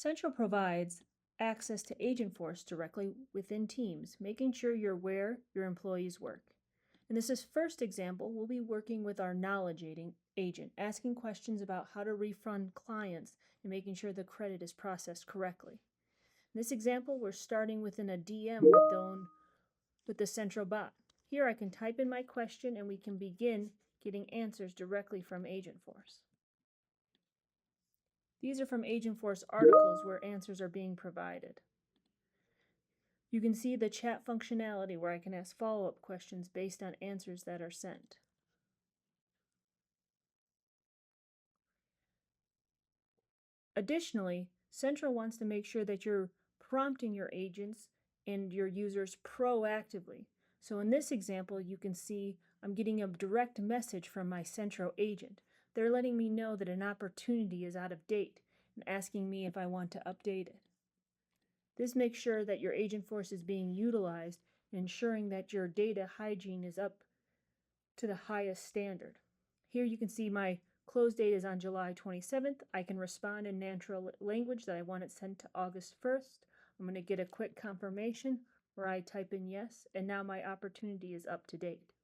Centro provides access to Agentforce directly within Teams, making sure you're where your employees work. In this first example, we'll be working with our knowledge agent, asking questions about how to refund clients and making sure the credit is processed correctly. In this example, we're starting within a DM with the Centro bot. Here I can type in my question and we can begin getting answers directly from Agentforce. These are from Agentforce articles where answers are being provided. You can see the chat functionality where I can ask follow-up questions based on answers that are sent. Additionally, Centro wants to make sure that you're prompting your agents and your users proactively. So in this example, you can see I'm getting a direct message from my Centro agent. They're letting me know that an opportunity is out of date and asking me if I want to update it. This makes sure that your Agentforce is being utilized, ensuring that your data hygiene is up to the highest standard. Here you can see my close date is on July 27th. I can respond in natural language that I want it sent to August 1st. I'm going to get a quick confirmation where I type in yes, and now my opportunity is up to date.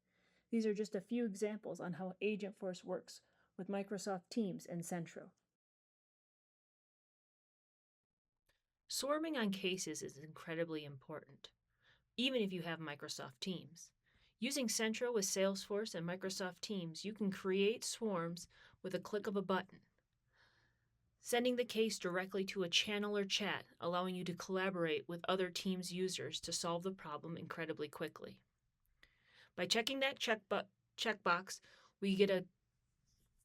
These are just a few examples on how Agentforce works with Microsoft Teams and Centro. Swarming on cases is incredibly important, even if you have Microsoft Teams. Using Centro with Salesforce and Microsoft Teams, you can create swarms with a click of a button, sending the case directly to a channel or chat, allowing you to collaborate with other Teams users to solve the problem incredibly quickly. By checking that checkbox, we get a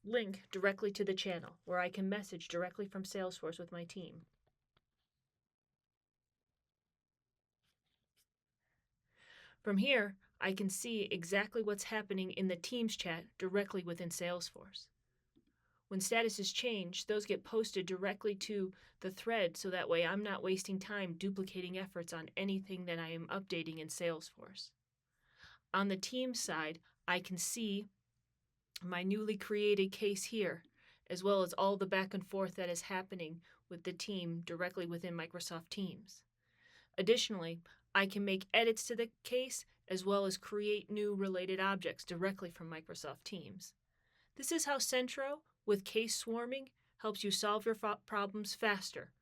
link directly to the channel where I can message directly from Salesforce with my team. From here, I can see exactly what's happening in the Teams chat directly within Salesforce. When statuses change, those get posted directly to the thread so that way I'm not wasting time duplicating efforts on anything that I am updating in Salesforce. On the Teams side, I can see my newly created case here, as well as all the back and forth that is happening with the team directly within Microsoft Teams. Additionally, I can make edits to the case as well as create new related objects directly from Microsoft Teams. This is how Centro, with case swarming, helps you solve your problems faster.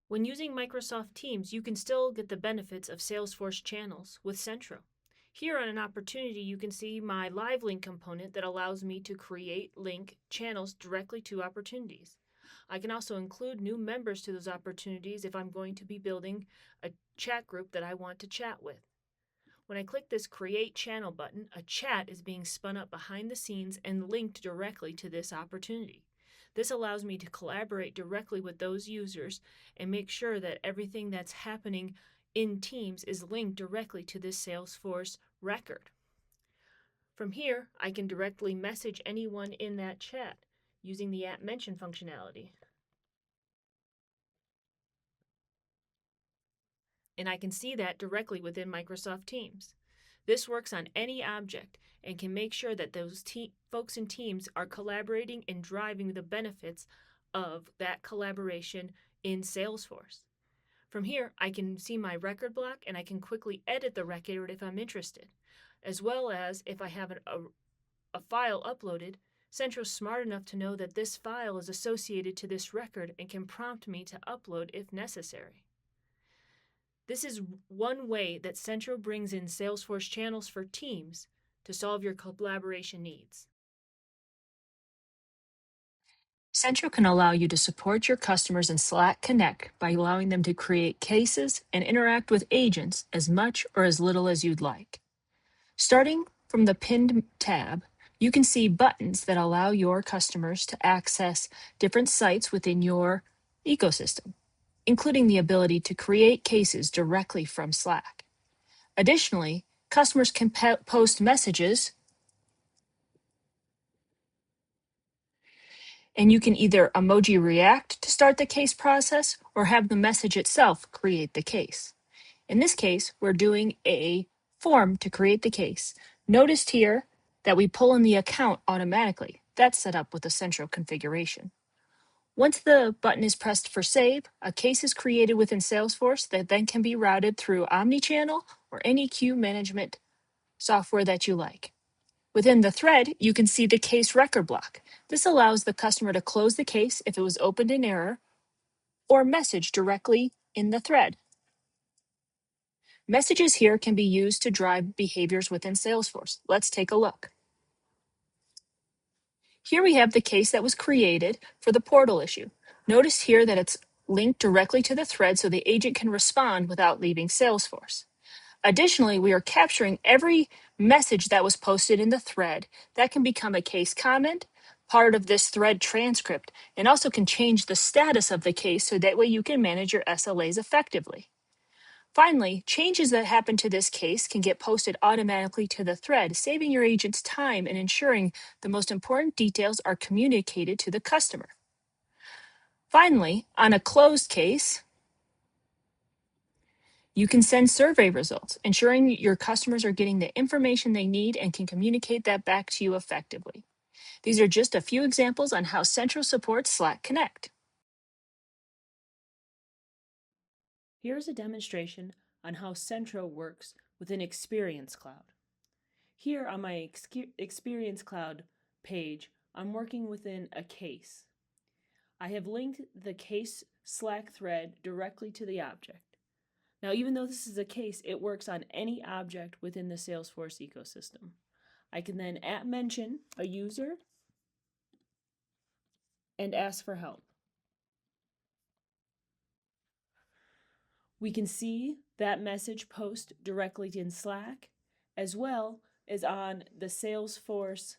When using Microsoft Teams, you can still get the benefits of Salesforce channels with Centro. Here on an opportunity, you can see my live link component that allows me to create link channels directly to opportunities. I can also include new members to those opportunities if I'm going to be building a chat group that I want to chat with. When I click this Create Channel button, a chat is being spun up behind the scenes and linked directly to this opportunity. This allows me to collaborate directly with those users and make sure that everything that's happening in Teams is linked directly to this Salesforce record. From here, I can directly message anyone in that chat using the @mention functionality. And I can see that directly within Microsoft Teams. This works on any object and can make sure that those folks in Teams are collaborating and driving the benefits of that collaboration in Salesforce. From here, I can see my record block and I can quickly edit the record if I'm interested, as well as if I have a file uploaded. Centro's smart enough to know that this file is associated to this record and can prompt me to upload if necessary. This is one way that Centro brings in Salesforce channels for Teams to solve your collaboration needs. Centro can allow you to support your customers in Slack Connect by allowing them to create cases and interact with agents as much or as little as you'd like. Starting from the pinned tab, you can see buttons that allow your customers to access different sites within your ecosystem, including the ability to create cases directly from Slack. Additionally, customers can post messages, and you can either emoji react to start the case process or have the message itself create the case. In this case, we're doing a form to create the case. Notice here that we pull in the account automatically. That's set up with the Centro configuration. Once the button is pressed for save, a case is created within Salesforce that then can be routed through Omnichannel or any queue management software that you like. Within the thread, you can see the case record block. This allows the customer to close the case if it was opened in error or message directly in the thread. Messages here can be used to drive behaviors within Salesforce. Let's take a look. Here we have the case that was created for the portal issue. Notice here that it's linked directly to the thread so the agent can respond without leaving Salesforce. Additionally, we are capturing every message that was posted in the thread. That can become a case comment, part of this thread transcript, and also can change the status of the case so that way you can manage your SLAs effectively. Finally, changes that happen to this case can get posted automatically to the thread, saving your agent's time and ensuring the most important details are communicated to the customer. Finally, on a closed case, you can send survey results, ensuring your customers are getting the information they need and can communicate that back to you effectively. These are just a few examples on how Centro supports Slack Connect. Here's a demonstration on how Centro works within Experience Cloud. Here on my Experience Cloud page, I'm working within a case. I have linked the case Slack thread directly to the object. Now, even though this is a case, it works on any object within the Salesforce ecosystem. I can then mention a user and ask for help. We can see that message post directly in Slack, as well as on the Salesforce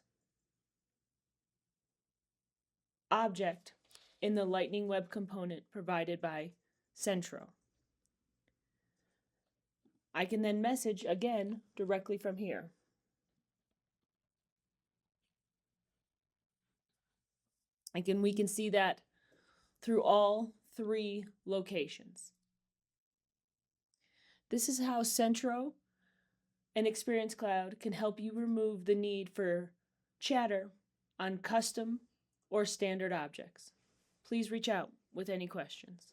object in the Lightning Web component provided by Centro. I can then message again directly from here. We can see that through all 3 locations. This is how Centro and Experience Cloud can help you remove the need for chatter on custom or standard objects. Please reach out with any questions.